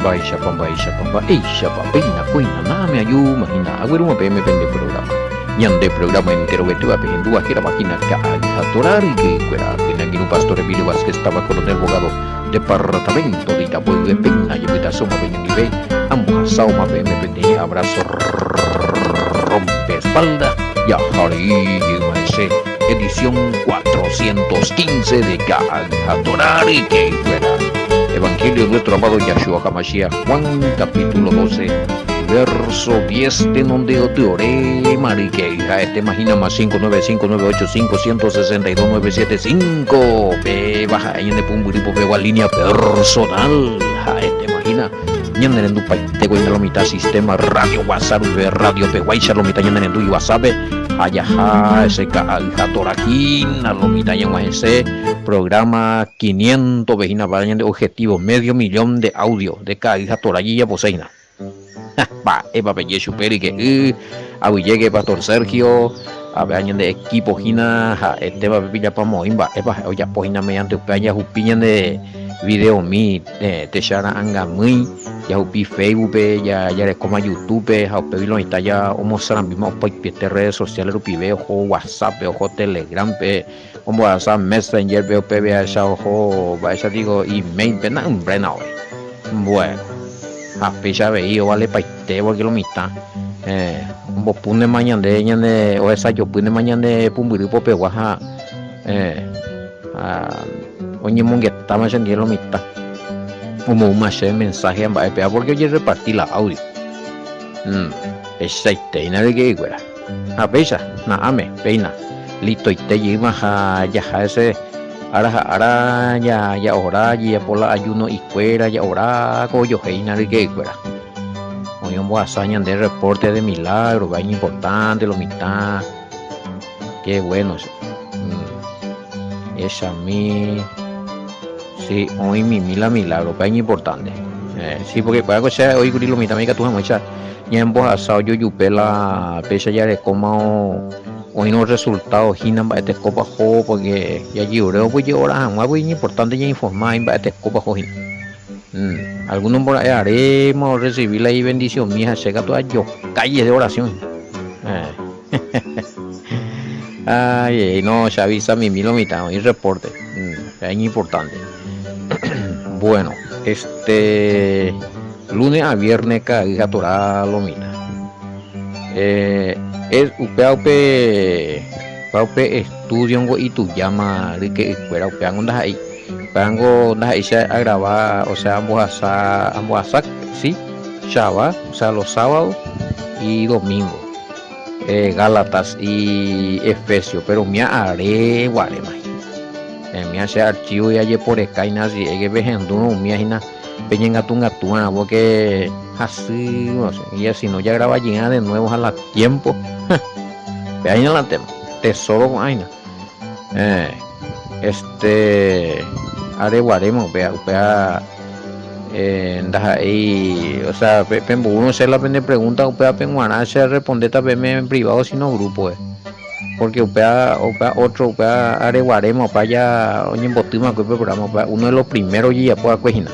Pamba, peina, cuina, nada me ayuda, imagina, agüero me pende programa. Ñande programa entero que tuve en dua gira máquina que a torar y que fuera que aquí un pastor Emilio Vázquez estaba con el abogado departamento de Itapuego de Peña y ahorita somos nivel ambos asado más me pende abrazo rompe espalda y ahí ese edición 415 de a torar y que fuera Evangelio de nuestro amado Yahshua HaMashiach, Juan capítulo 12 verso 10 de donde te oré mariqueja te imagina más 5959851629775 pe baja ahí en el pumburipo pego a línea personal te imagina ñanden en tu país te voy a la mitad sistema radio WhatsApp radio peguaisha lo mitad ñanden en tu WhatsApp ayaja ese torajín a lo mitad en ese programa 500 vejina para de objetivo medio millón de audio de cada torallilla poseina pa eva pelle superi que llegue pastor Sergio a ver de equipo gina este va pilla pa moimba eva oya pojina mediante upaya jupiñan de video mi te shara anga muy ya upi Facebook ya le coma YouTube ha pebilo está ya o mostrar mismo pa redes sociales upi veo WhatsApp o Telegram como WhatsApp Messenger veo pba esa ojo va esa digo email pena un brena bueno a fecha veído vale paite porque lo mitad vos pone mañana de o esa yo pone mañana de pumburipo peguaja oye mongueta más en lo mitad como un mensaje en BPA porque yo repartí la audio esa teina de que fuera a fecha nada me peina listo y te lleva ya ese ahora ya ahora ya por la ayuno y fuera ya ahora coyo heina de que fuera hoy un hazaña de reporte de milagro vaina importante lo mitad qué bueno esa mi sí hoy mi milagro vaina importante sí porque cualquier cosa hoy lo mitad me que tú mucha ya en voz asado yo yupe la pecha ya de como hoy no resultados ginan para este copa jo porque ya lloró pues ahora muy importante ya informar en este copa jo algunos por ahí haremos recibir la bendición mía llega todas yo calles de oración ay no se avisa mi mitad hoy reporte es importante bueno lunes a viernes cada torá lo mira es paupe estudio y tu llama de que fuera upean ondas ahí pango ondas ahí se a grabar o sea ambos a sí Shabbat o sea los sábados y domingos Gálatas y Efesios pero me haré guarema me hace archivo y ayer por escainas y que vejendo me imagina peñenga tunga porque así y así no ya graba llena de nuevo a la tiempo ahí en la tema tesoro vaina areguaremos vea ahí o sea uno se la pende pregunta upea penguana se responde también en privado sino grupo porque upea otro upea areguaremos para allá oye botima que programa uno de los primeros ya pueda coginar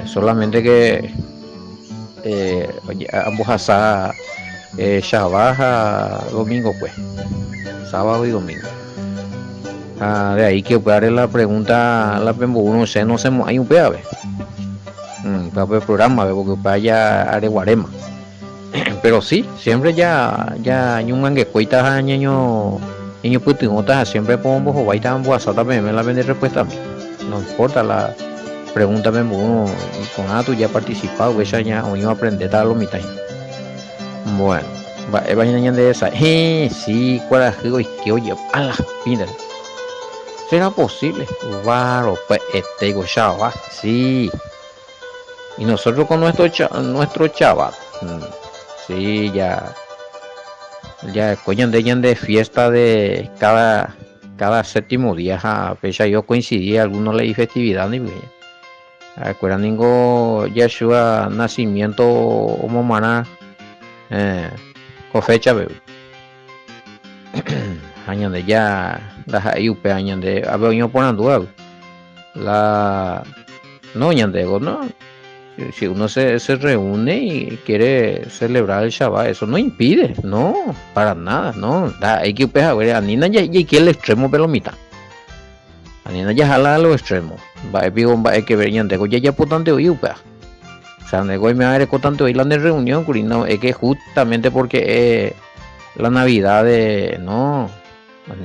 solamente que ambos asá Shabbat domingo pues sábado y domingo de ahí que darle la pregunta la uno no se hay un peave para el programa porque para allá areguarema pero sí siempre ya un manguecuita año putingotas siempre pongo o baita ambos asá también me la vende respuesta a mí no importa la pregunta uno con tú ya participado esa ya o iba a aprender tal lo mitad bueno vayan de esa sí cuál es que oye a la pina será posible claro pues Shabbat sí y nosotros con nuestro Shabbat sí ya coñan de fiesta de cada séptimo día a fecha yo coincidí algunos leí festividad ni bien acuerdan ningo Yeshua nacimiento como maná con fecha bebé años de ya las ayupe años de haber yo poniendo la no ñandego no Si uno se reúne y quiere celebrar el Shabbat, eso no impide, no, para nada, no. Hay que a ver, a Nina ya quiere el extremo pelomita. A Nina ya jala a los extremos. Va a que ver, ya potente hoy, upea. O sea, me voy a ver tanto hoy la de reunión, no, es que justamente porque la Navidad de. No,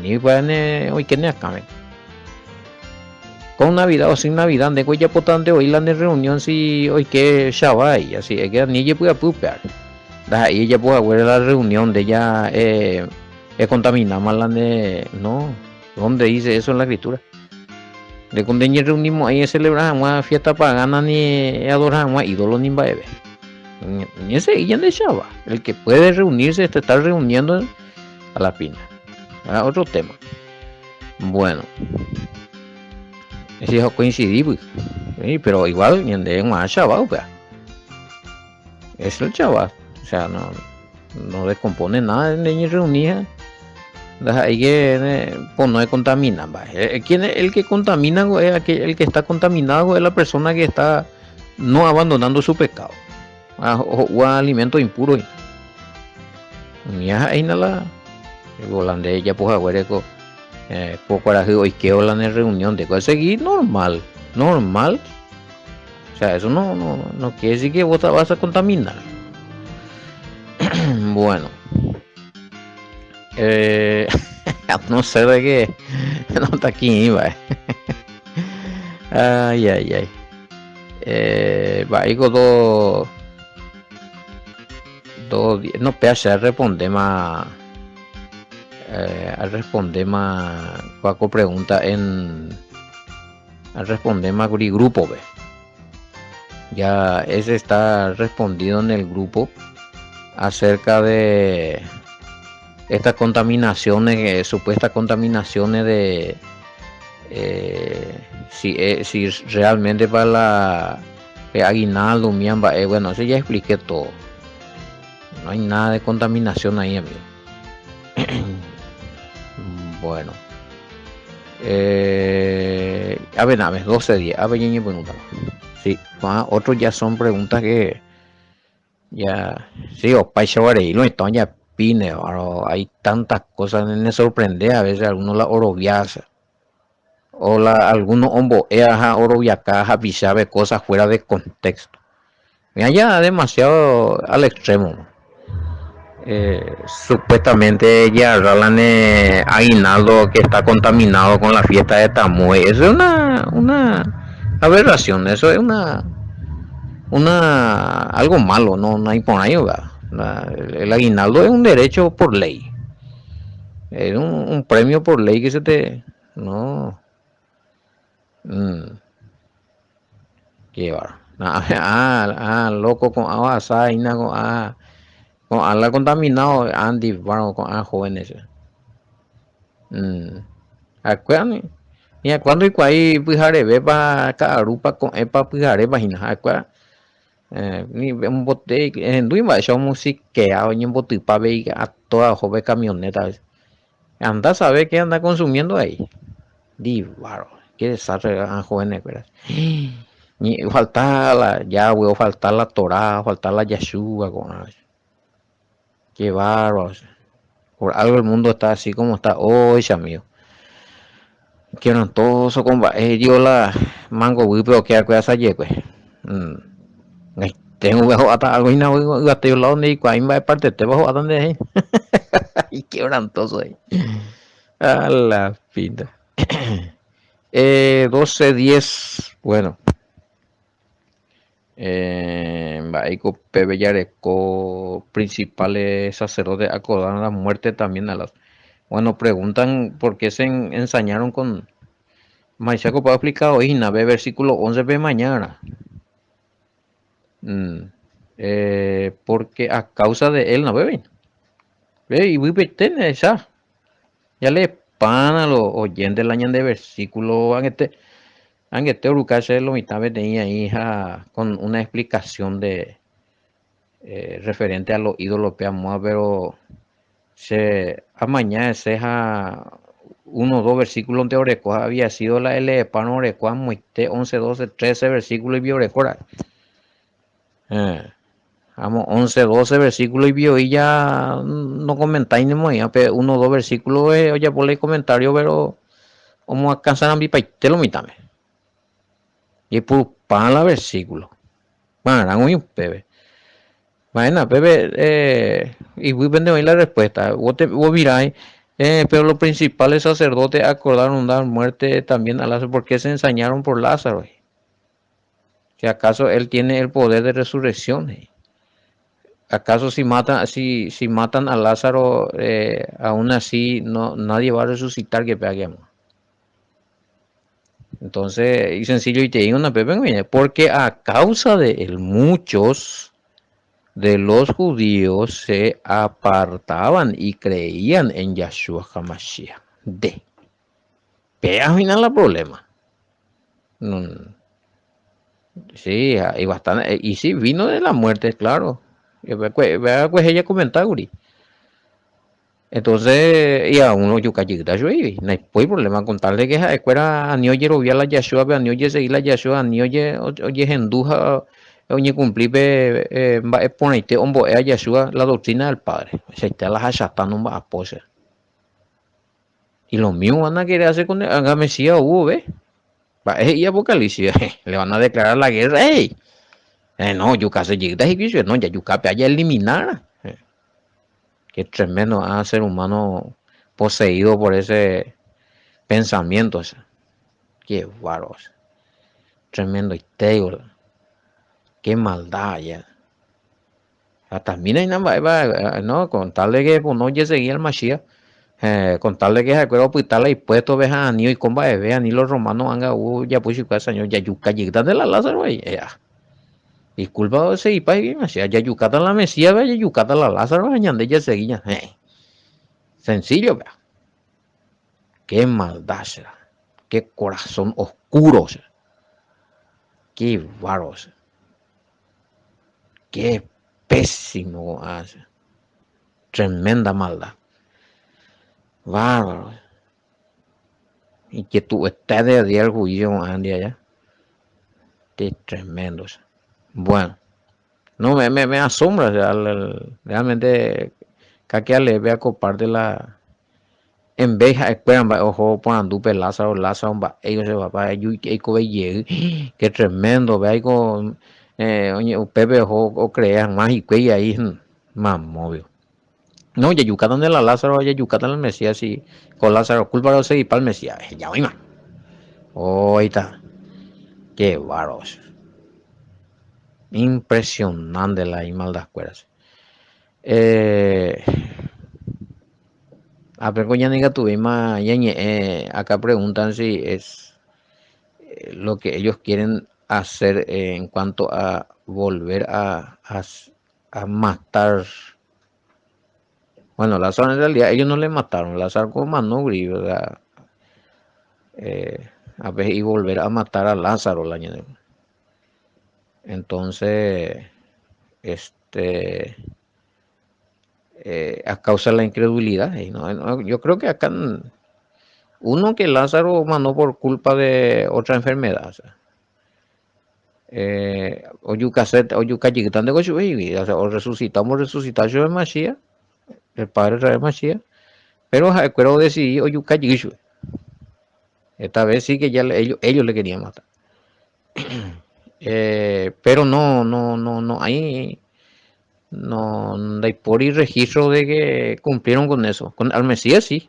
ni hoy que ni acá, con Navidad o sin Navidad, de ya potente hoy la de reunión, si hoy que Shabbat, así es que ni ya puede pupear. Ahí ya puede ver la reunión de ella, contamina más la de. No, ¿dónde dice eso en la escritura? De cuando reunimos ahí celebrar una fiesta pagana ni adorar a ídolos ni baebe. Ni ese ella de Shabbat. El que puede reunirse, está reuniendo a la pina. A otro tema. Bueno. Ese coincidí, pues. Sí, pero igual, ni de más Shabbat, pues. Es el Shabbat. O sea, no descompone nada de reunir. Ahí que pues no contamina. El que contamina es el que está contaminado, es la persona que está no abandonando su pecado o alimento impuro. Ni ahí nada volande ella pues agüereco poco hoy que hablan en reunión de conseguir normal. O sea, eso no quiere decir que vos te vas a contaminar. Bueno, no sé de qué no está aquí, va. Ay. Va, digo dos no pese responder más al responder más cuaco pregunta al responder más grupo, ve. Ya ese está respondido en el grupo acerca de estas contaminaciones, supuestas contaminaciones de si realmente para la aguinaldo, miamba, bueno, eso ya expliqué todo. No hay nada de contaminación ahí, amigo. Bueno. A ver, 12 días. A ver, pregunta. Sí, otros ya son preguntas que ya sí, o y lo están ya pine, hay tantas cosas, me sorprende a veces algunos la oroviasa o algunos hombo oroviacaja pisabe cosas fuera de contexto. Mira, ya demasiado al extremo. Supuestamente ya hablan de aguinaldo que está contaminado con la fiesta de Tamuey. Eso es una aberración, eso es algo malo, no hay por ahí, ¿verdad? El aguinaldo es un derecho por ley, es un premio por ley que se te no llevar loco con agua saina con ala contaminado Andy bueno con jóvenes acuérdame y cuando y cuál pujare ve para carupa con epa pujare vagina acuérdame ni un bote en duima show música o en bote para ver a toda joven camioneta anda a saber qué anda consumiendo ahí divaro qué desastre a jóvenes ¿verdad? Ni falta la ya voy a faltar la Torá faltar la Yeshua con qué bárbaro por algo el mundo está así como está hoy amigo quiero todo eso con yo la mango pero que acuerdas ayer pues tengo bajo hasta algo y no hasta yo lado ni cuál va parte te bajo a donde y quebrantoso ahí a la pinta 12:10 bueno Baico Pepe Yareco principales sacerdotes acordaron la muerte también a las bueno preguntan por qué se ensañaron con Maisaco para explicar hoy nave versículo 11 de mañana porque a causa de él no beben y vive esa ya le pan a los oyentes del año de versículo Anguete Urucase lo mitad tenía hija con una explicación de referente a los ídolos pero se amaña seja 1-2 versículos de Orecoa había sido la L de pan Orecoa muiste 11, 12, 13 versículos y Biorecora Eh, Vamos, 11 12 versículos y vio y ya no comentáis ni más, pero uno o dos versículos, oye, por el comentario, pero vamos a alcanzar a mi país, te lo mitame. Y por pan la versículo. Bueno, muy un bebé. Bueno, bebé, y voy a vender la respuesta. Vos miráis, pero los principales sacerdotes acordaron dar muerte también a Lázaro porque se ensañaron por Lázaro. Si acaso él tiene el poder de resurrección. ¿Acaso si matan a Lázaro, aún así no, nadie va a resucitar que peguemos? Entonces, y sencillo, y te digo una pepe, porque a causa de él, muchos de los judíos se apartaban y creían en Yahshua HaMashiach. Pero al final el problema. No, sí, y bastante, y sí, vino de la muerte, claro. Vea, pues ella comentaba, Guri. Entonces, y a uno yo callé, no hay problema con tal de que esa escuela a niño rovía la Yahshua, a niño seguir la Yahshua, a niño oye henduja, oye cumplir, ponete hombo a Yahshua la doctrina del Padre. Se está la hachatando un apose. Y lo mismo van a querer hacer con el Mesías hubo, ¿ve? Y Apocalipsis, le van a declarar la guerra, ¡ey! No, Yuka se llega y no, ya Yuka ya eliminar. Qué tremendo a ser humano poseído por ese pensamiento. Qué bárbaro. Tremendo histérico. Qué maldad ya. También hay nada, no, con tal de que pues, no ya seguía el Mashiach, con tal de que se acuerda pues tal y puesto ves a Anio y comba de ve a ni los romanos anga ya pues y señor ya yuca llega de la Lázaro ya. Disculpa ese y pa y Mashiach ya yucata la Mesías ve ya yucata la Lázaro añande ya seguía. Sencillo, vea. Qué maldad será. Qué corazón oscuro será. Qué bárbaro será. Qué pésimo hace. Tremenda maldad. Bárbaro. Y que tú estás de día el juicio Andy allá. Qué tremendo. Bueno. No, me asombra. O sea, realmente, que le vea comparte la. En vez de esperan, ojo, ponen dupe Lázaro, ellos se va para ellos y qué tremendo, vea, con, oye, Pepe, o crean más y que ahí, más móvil. No, ya Yucatán de la Lázaro, ya Yucatán el Mesías, y con Lázaro, culpa de seguir para el Mesías, ya voy más. Oh, ahí está, qué varos. Impresionante la maldad cueras. A ver, coña nega tuvimos, acá preguntan si es lo que ellos quieren hacer en cuanto a volver a matar. Bueno, Lázaro en realidad ellos no le mataron, Lázaro como Manubri, ¿verdad? A ver, y volver a matar a Lázaro la año. Entonces, a causa de la incredulidad, yo creo que acá uno que Lázaro mandó por culpa de otra enfermedad, o sea, o yuca de gochu o sea, o resucitar yo de Mashiach, el padre de Mashiach, pero creo decidir o yuca esta vez sí que ya ellos le querían matar. Pero no hay no hay por y registro de que cumplieron con eso. Con al Mesías sí.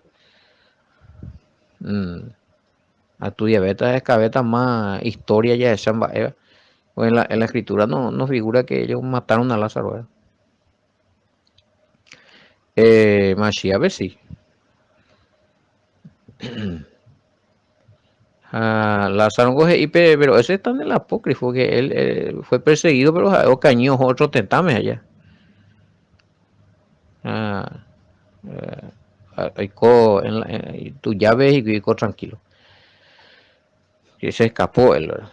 A tu diabetes es cabeta más historia ya de Shamba Eva. O en la escritura no figura que ellos mataron a Lázaro. Mashiach, a ver sí. Lázaro coge y pero ese está en el apócrifo que él fue perseguido pero cañó otro tentame allá. Tú ya ves y tranquilo. Que se escapó él, ¿verdad?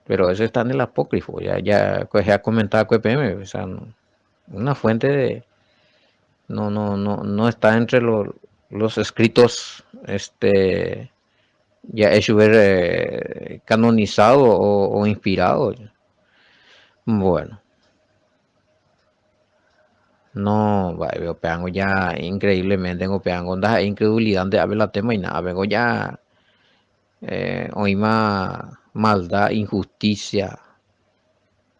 Pero eso está en el apócrifo, ya comentaba con EPM, o sea, una fuente de no está entre los escritos ya hecho ver canonizado o inspirado. Bueno, no, veo peango ya increíblemente, tengo peango, da incredulidad de haber la tema y nada, vengo ya, hoy más maldad, injusticia,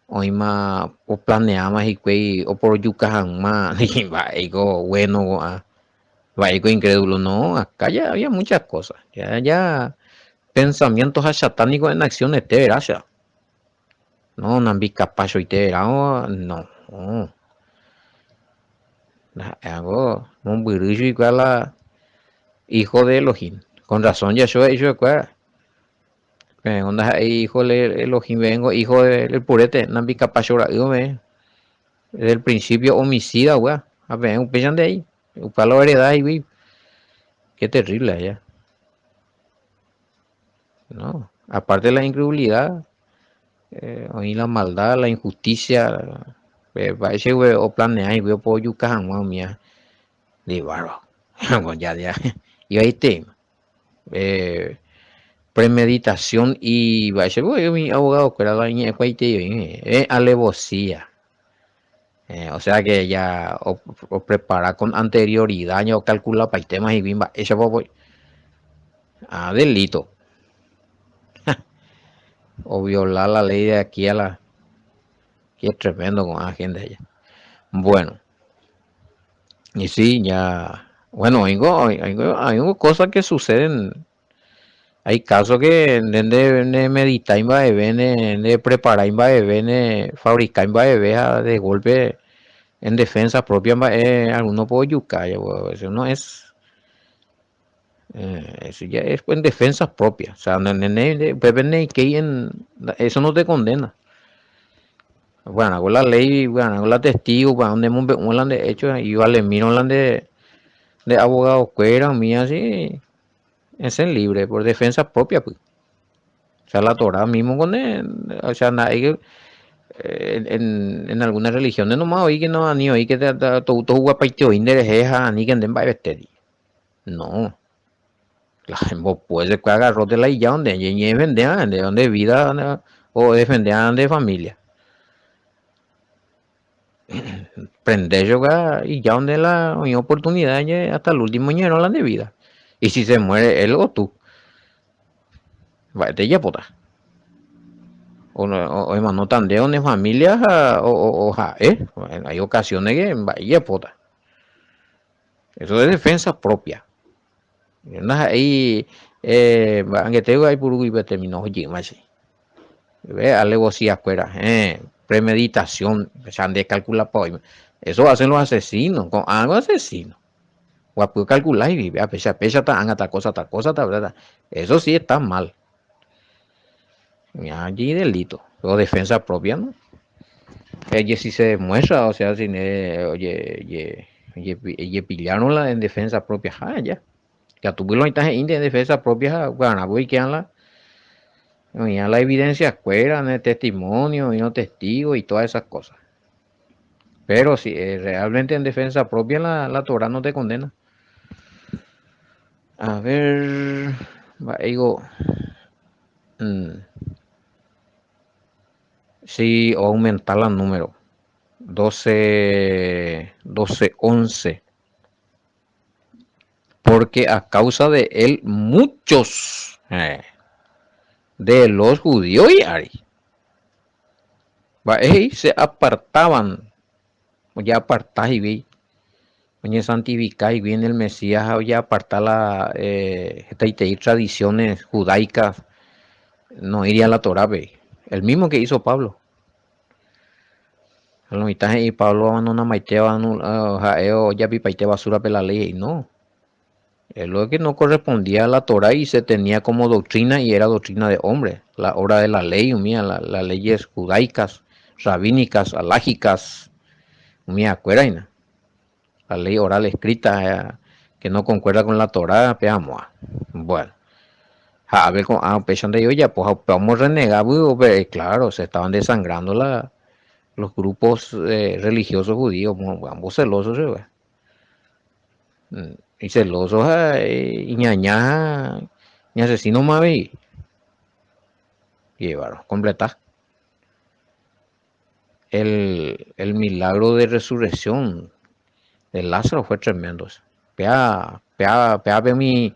hoy más, o planeamos y que, o por yucajan más, y va, digo, bueno, va, digo, incrédulo, no, acá ya había muchas cosas, ya, pensamientos satánicos en acciones, te verás, ya. No, no vi capaz y te verás, no, hago un burrillo y la hijo de Elohim, con razón ya yo he hecho, onda hijo de Elohim, vengo, hijo del purete, no vi capaz ahora, digo, desde el principio homicida, weá, a ver, un pechan de ahí, un palo heredad y vi, qué terrible allá, no, aparte de la incredulidad, y la maldad, la injusticia, parece we o planea y veo por yucajan, mía, de barro, ya, y ahí te, eh, premeditación y parece, mi abogado, que era la niña, alevosía. O sea que ya o prepara con anterioridad o calcula para el tema y bimba, ese pues a delito o violar la ley de aquí a la que es tremendo con la gente allá. Bueno, y sí, ya, bueno, hay cosas que suceden, hay casos que de meditar de preparar de fabricar de golpe en defensa propia, alguno puede yucar, eso no es. Eso ya es en defensa propia. O sea, eso no te condena. Bueno, con la ley, bueno, con la testigo, para donde un de hecho, y vale, miro de abogados que eran mías, sí, es en libre, por defensa propia, pues. O sea, la Torah mismo con él, o sea, nadie, en algunas religiones nomás oí que no, ni oí que todo guapaito inderejeja, ni que anden baile. No, la gente puede que agarró de la ya donde y defendían de donde vida o defendían de familia prende yo y ya donde la oportunidad hasta el último año la de vida y si se muere él o tú va te ya pota o hermano tan de donde familia hay ocasiones que vaya pota eso es defensa propia ahí que te digo ahí por y terminó oye más ve alevosía fuera premeditación se han de calcular eso hacen los asesinos con algo asesino o puede calcular y vive a pesar tal cosa ta, verdad eso sí está mal allí delito o defensa propia no ella sí se demuestra o sea si oye pillaron la en defensa propia ya ya tuvieron en defensa propia bueno voy que la evidencia fuera, en el testimonio, y no testigos y todas esas cosas. Pero si realmente en defensa propia la Torah no te condena. A ver, digo, mm, si aumentar el número. 11 porque a causa de él muchos de los judíos y Ari se apartaban, o ya apartaban y vi, oye santificar y viene el Mesías, oye apartar tradiciones judaicas, no iría a la Torah, ve. El mismo que hizo Pablo. A la mitad y Pablo abandona maiteo, ya pipaite basura pe la ley, y no. Es lo que no correspondía a la Torah y se tenía como doctrina y era doctrina de hombre. La obra de la ley, mía, las leyes judaicas, rabínicas, alágicas, mía, acuerda, la ley oral escrita que no concuerda con la Torah, peamos. Bueno, a ver, pecho de ya, pues vamos a renegar, claro, se estaban desangrando los grupos religiosos judíos, ambos celosos, y celosos, y ñaña, ni asesino más, y llevaron, completar. el milagro de resurrección de Lázaro fue tremendo. Pea mi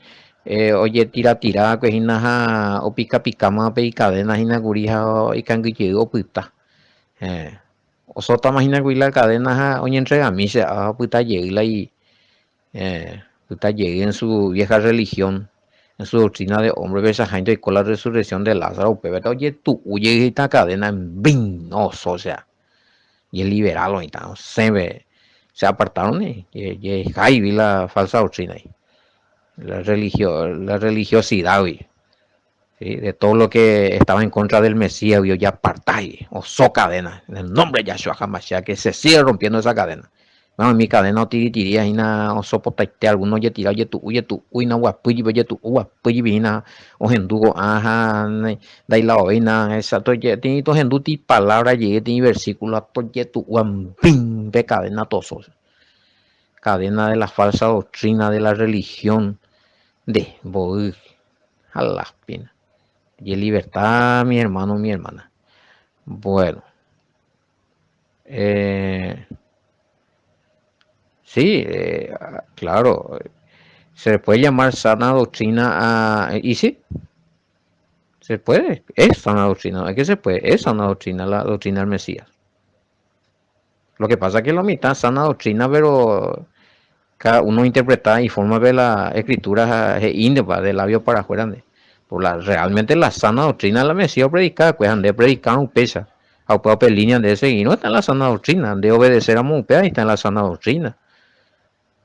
oye tira que hinaja o pica más pe cadena hina gurija y canguille o puta. O sota más hina la cadena oye entrega mí se a puta llegla y puta llegue en su vieja religión. En su doctrina de hombre, esa gente con la resurrección de Lázaro, pero oye, tú huye esta cadena en vinoso, o sea, y el liberal ahorita se apartaron y ahí vi la falsa doctrina ahí, la religiosidad ¿sí? De todo lo que estaba en contra del Mesías vio ya apartáis o so cadena en el nombre de Yahshua HaMashiach que se sigue rompiendo esa cadena. No, mi cadena tiriría y na o sopotaite algunos ya tira oye tu uy na guapuyi oye tu guapuyi vina o hendugo ajá dai la oina esa to ye tiene to henduti palabra llegue tiene versículo to ye tu guampin de cadena tosos cadena de la falsa doctrina de la religión de voy a las pinas y libertad mi hermano mi hermana bueno sí claro se puede llamar sana doctrina y sí se puede es sana doctrina es que se puede es sana doctrina la doctrina del Mesías lo que pasa es que la mitad sana doctrina pero cada uno interpreta y forma de la escritura de labio para afuera por la realmente la sana doctrina de la Mesías predicada pues ande predicar un pesa a un línea de seguir no está en la sana doctrina de obedecer a Mupea y está en la sana doctrina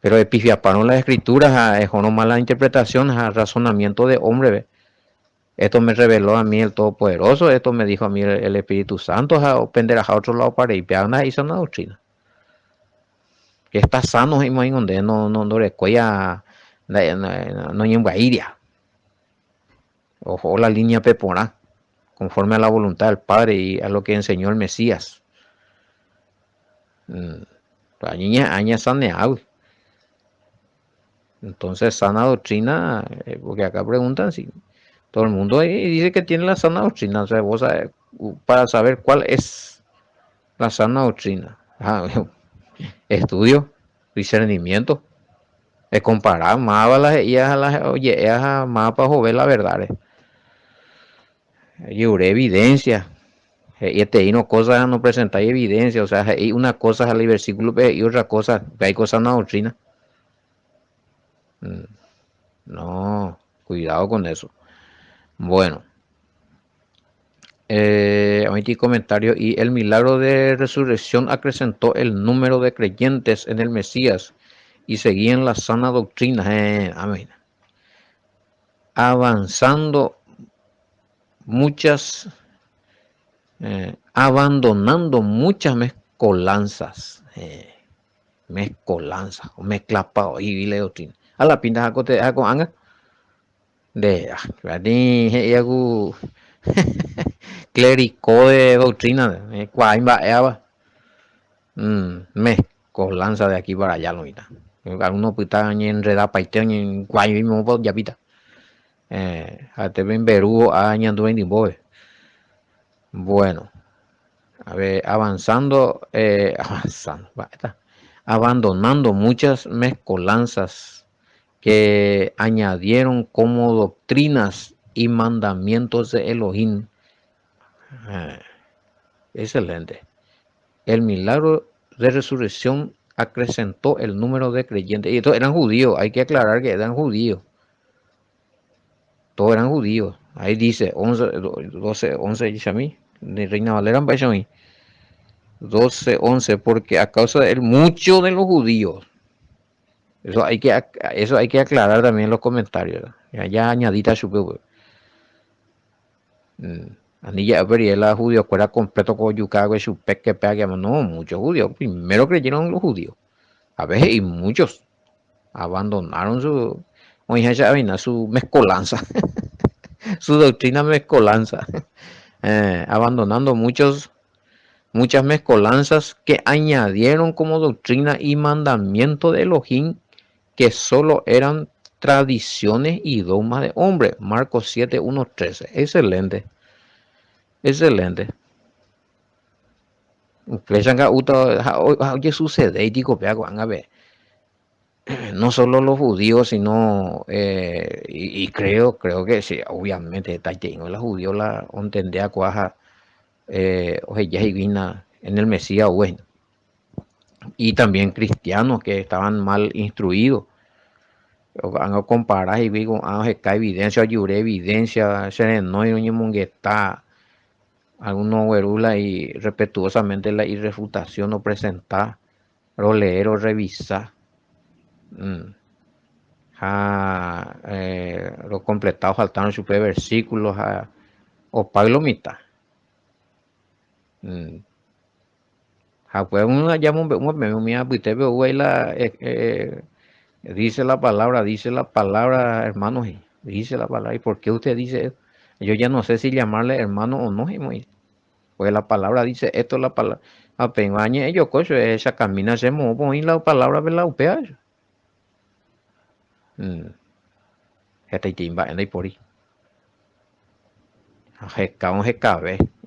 pero epifiaparon las escrituras es una mala interpretación a razonamiento de hombre ¿ve? Esto me reveló a mí el Todopoderoso, esto me dijo a mí el Espíritu Santo, o penderajá a otro lado para ir, pero una hizo una doctrina. Que está sano y muy donde no recuella, no iria. Ojo la línea pepona, conforme a la voluntad del Padre y a lo que enseñó el Mesías. Aña saneado. Entonces, sana doctrina, porque acá preguntan si todo el mundo dice que tiene la sana doctrina, o sea, vos sabés, para saber cuál es la sana doctrina. Estudio, discernimiento, es comparar más a las oye, más para joder la verdad. Y evidencia, y este no cosas no presentáis evidencia, o sea, hay una cosa al versículo y otra cosa, hay cosas en la doctrina. No, cuidado con eso. Bueno. Omití comentario y el milagro de resurrección acrecentó el número de creyentes en el Mesías y seguían la sana doctrina. Amén. Avanzando muchas, abandonando muchas mezcolanzas. Mezcolanzas o mezclapado y la doctrina. A la pinta jacote con anga. De clérico de doctrina. Mezcolanza de aquí para allá, lo mira. Algunos pues están enredados para en guay mismo ya pita. Hasta ven Perú añando en Dimboe. Bueno, a ver, avanzando, abandonando muchas mezcolanzas que añadieron como doctrinas y mandamientos de Elohim. Excelente. El milagro de resurrección acrecentó el número de creyentes. Y estos eran judíos, hay que aclarar que eran judíos. Todos eran judíos. Ahí dice 11, 12, 11 dice a mí. De Reina Valera en Baixamí. 12, 11, porque a causa de él, muchos de los judíos. Eso hay que aclarar también en los comentarios. Ya añadita su Anilla la judíos fuera completo con yucago y su que pega. No, muchos judíos. Primero creyeron los judíos. A veces y muchos abandonaron su mezcolanza. Su doctrina mezcolanza. Abandonando muchas mezcolanzas que añadieron como doctrina y mandamiento de Elohim que solo eran tradiciones y dogmas de hombre. Marcos 7, 1, 13. Excelente. Excelente. Flechanga uta oye sucede y digo pea a ver no solo los judíos sino y creo que sí obviamente está lleno los judíos la entendía cuaja oye ya vina en el Mesías bueno y también cristianos que estaban mal instruidos van a comparar y digo que evidencia ayure evidencia sereno y mungueta algunos huerula y respetuosamente la irrefutación o presentar o leer o revisar los completados faltaron super versículos o pablo mitad pues uno llama un mía dice la palabra hermanos dice la palabra y por qué usted dice eso yo ya no sé si llamarle hermano o no pues la palabra dice esto la palabra apenas ellos cocho esa camina se mueve la palabra de la upea este timba en ahí por ahí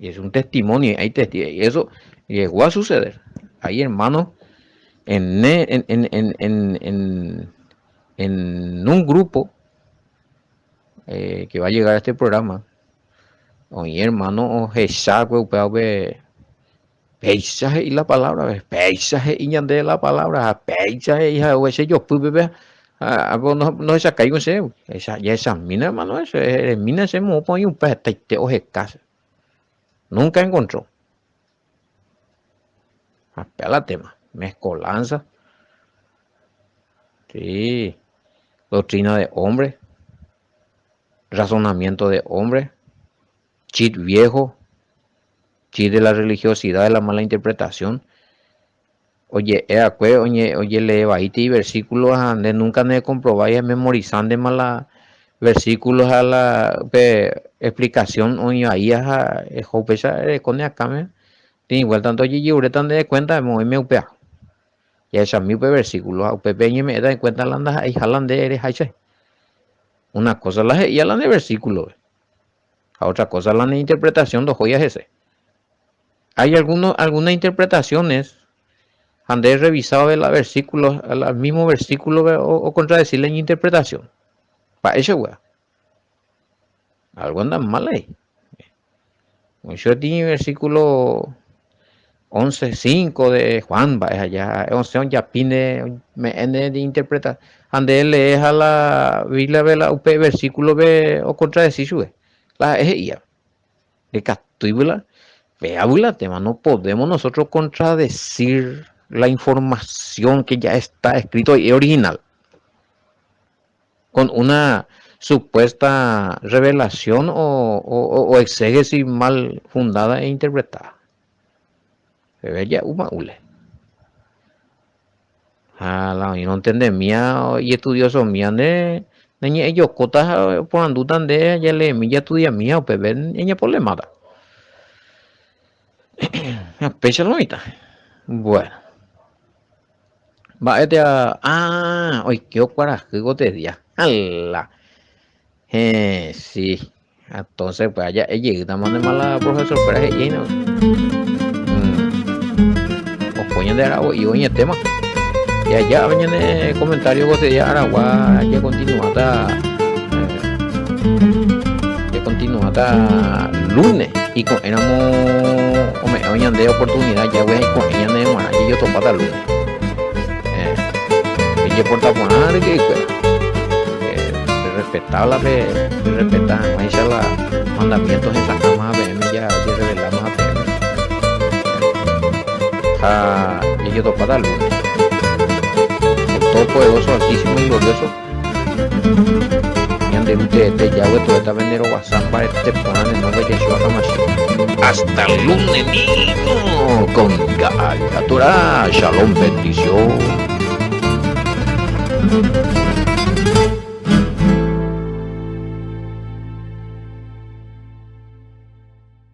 y es un testimonio hay y eso llegó a suceder hay hermanos en un grupo que va a llegar a este programa oye hermano peisaje y la palabra peisaje y de la palabra peisaje hija o ese yo pues bebé no se caigo esa ya esa mina hermano eso mina se me pone un peste te oje casa nunca encontró apela tema mezcolanza sí doctrina de hombre razonamiento de hombre chit viejo chit de la religiosidad de la mala interpretación oye oye lee y versículos donde nunca ne comprobáis memorizando de mala versículos a la explicación oye ahí es pesa con acá me tiene igual tanto allí tan de cuenta me upea ya esa mi versículos a pepe me da en cuenta landas ahí jalan de eres ahí una cosa la y la de versículos a otra cosa la de interpretación de joyas ese hay algunas interpretaciones donde he revisado el versículo al mismo versículo o contradecirle en interpretación para eso wea algo anda mal ahí yo tiene versículo 11:5 de Juan va allá 11 ya pine me de interpretar donde él lee a la Biblia ve la versículo ve o contradecir su la es ella de castúbula veábula tema no podemos nosotros contradecir la información que ya está escrito y original con una supuesta revelación o exégesis mal fundada e interpretada. Ya una ule. La no entiende mía y estudioso mía de ellos cotas por andutan de ya le milla estudia mía o peber ella problemada. Pecha lo mitad. Bueno. Va este hoy qué para juego de día. Ala. Sí. Entonces pues allá llega más mala profesor para ella no. Os ponen de agua y hoy el tema. Y allá venían comentarios de día Aragua ya continuada lunes y con éramos o me oían de oportunidad ya voy con ella de mar y yo topata lunes ella porta poner que respetable de respetar más la mandamientos en esa cama APM ya revelamos APM y yo topata lunes el todopoderoso altísimo y glorioso de ustedes Yahweh todo esta venero WhatsApp para este plan en nombre de Yeshua HaMashiach. Hasta el lunes niño con Gaia Torah. Shalom, bendición.